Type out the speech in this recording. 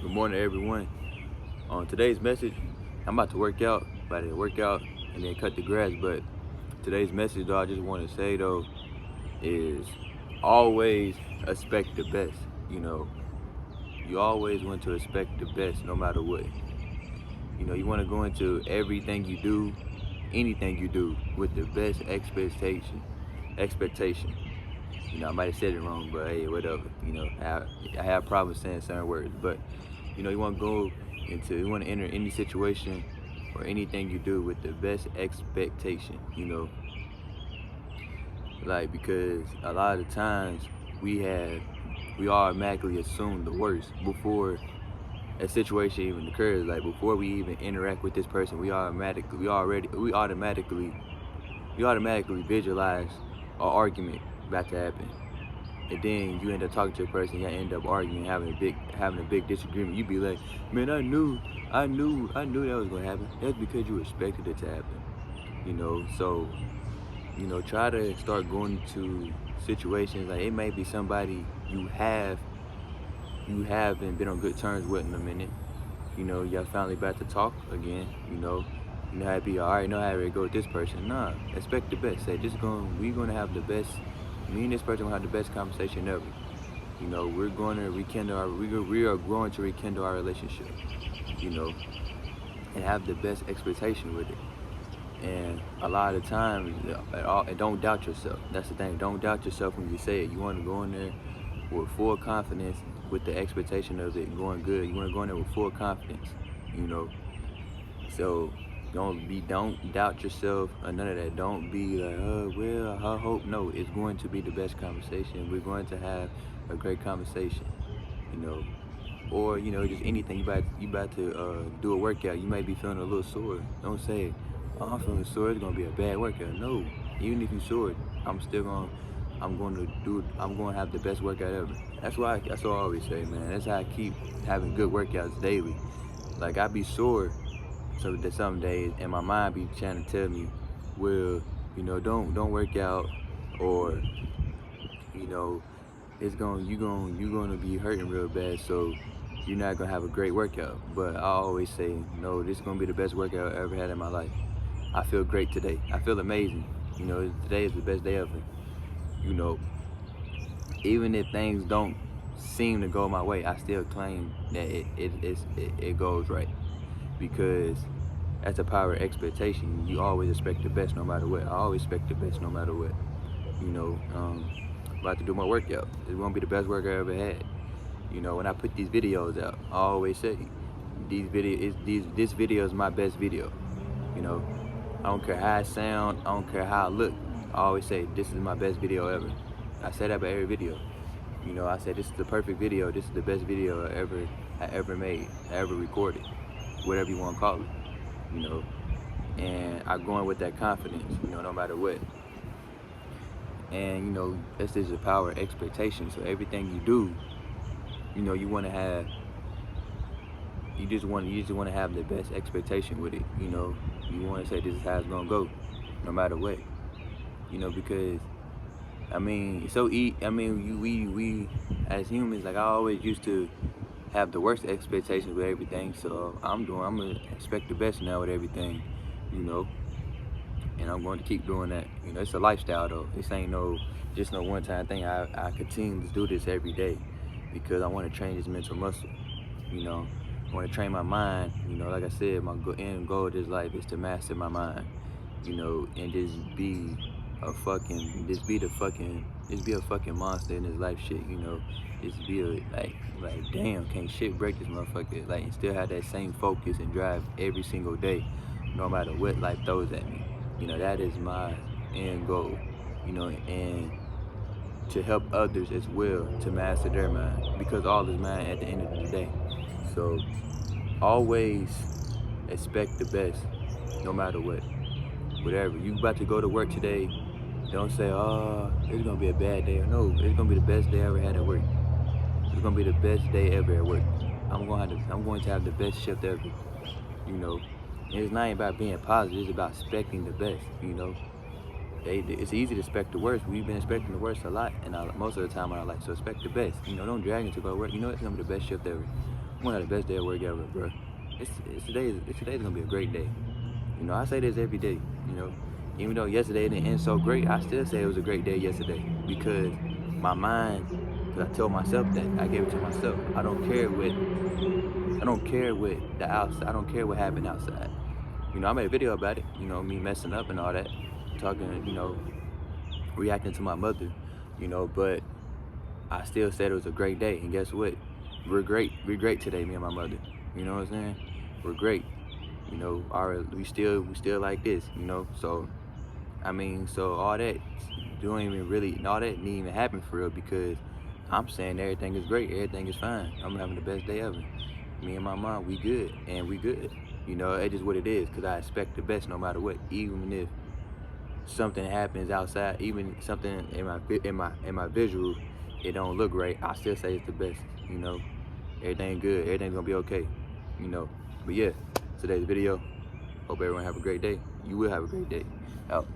Good morning, everyone. On today's message, I'm about to work out, and then cut the grass. But today's message, though, I just want to say though, is always expect the best. You know, you always want to expect the best, no matter what. You know, you want to go into everything you do, anything you do, with the best expectation. Expectation. You know, I might have said it wrong, but hey, whatever. You know, I have problems saying certain words, but you want to you want to enter any situation or anything you do with the best expectation. Like, because a lot of times we automatically assume the worst before a situation even occurs. Like, before we even interact with this person, we automatically visualize an argument about to happen. And then you end up talking to a person, you end up arguing, having a big disagreement. You be like, man, I knew that was gonna happen. That's because you expected it to happen. So try to start going to situations like it may be somebody you haven't been on good terms with in a minute. Y'all finally about to talk again. How it be. I already know how it go with this person. Nah, expect the best. We gonna have the best. Me and this person gonna have the best conversation ever. We're going to we are going to rekindle our relationship. You know, and have the best expectation with it. And a lot of times, and don't doubt yourself. That's the thing. Don't doubt yourself when you say it. You want to go in there with full confidence, with the expectation of it going good. You want to go in there with full confidence. So don't doubt yourself or none of that. Don't be like, oh well, I hope. No, it's going to be the best conversation. We're going to have a great conversation. Or just anything. You about to do a workout. You might be feeling a little sore. Don't say, oh, I'm feeling sore. It's gonna be a bad workout. No, even if you're sore, I'm going to have the best workout ever. That's what I always say, man. That's how I keep having good workouts daily. Like, I be sore so that some days, and my mind be trying to tell me, well, don't work out, or you're gonna be hurting real bad, so you're not gonna have a great workout. But I always say, no, this is gonna be the best workout I ever had in my life. I feel great today. I feel amazing. Today is the best day ever. Even if things don't seem to go my way, I still claim that it goes right, because that's the power of expectation. You always expect the best no matter what. I always expect the best no matter what. About to do my workout. It's gonna be the best workout I ever had. When I put these videos out, I always say this video is my best video. I don't care how I sound, I don't care how I look. I always say this is my best video ever. I say that about every video. I said this is the perfect video. This is the best video I ever made, I ever recorded, whatever you want to call it. And I go in with that confidence, no matter what. And this is the power of expectation. So everything you do, you want to have. You just want to have the best expectation with it. You want to say this is how it's gonna go, no matter what. Because we as humans, like, I always used to have the worst expectations with everything. So I'm gonna expect the best now with everything. And I'm going to keep doing that. It's a lifestyle though. This ain't just no one-time thing. I continue to do this every day because I want to train this mental muscle. I want to train my mind. Like I said, my end goal of this life is to master my mind. And just be a fucking monster in this life shit. Just be like damn, can't shit break this motherfucker. Like, and still have that same focus and drive every single day, no matter what life throws at me. That is my end goal. And to help others as well to master their mind, because all is mind at the end of the day. So always expect the best, no matter what. Whatever you about to go to work today, don't say, oh, it's gonna be a bad day. No, it's gonna be the best day I ever had at work. It's gonna be the best day ever at work. I'm going to have the best shift ever. And it's not about being positive. It's about expecting the best. It's easy to expect the worst. We've been expecting the worst a lot, and most of the time in our life. So expect the best. Don't drag into go to work. It's gonna be the best shift ever. I'm gonna have the best day at work ever, bro. Today's gonna be a great day. You know, I say this every day. You know, even though yesterday didn't end so great, I still say it was a great day yesterday because my mind, because I told myself that I gave it to myself. I don't care what the outside. I don't care what happened outside. You know, I made a video about it. You know, me messing up and all that, talking. You know, reacting to my mother. You know, but I still said it was a great day. And guess what? We're great. We're great today, me and my mother. You know what I'm saying? We're great. You know, we still like this. You know, so I mean, so all that don't even really, all that didn't even happen for real because I'm saying everything is great, everything is fine. I'm having the best day ever. Me and my mom, we good, and we good. You know, it's just what it is, cause I expect the best no matter what. Even if something happens outside, even something in my visual, it don't look right. I still say it's the best. You know, everything good, everything's gonna be okay. You know, but yeah, today's video. Hope everyone have a great day. You will have a great day. Out.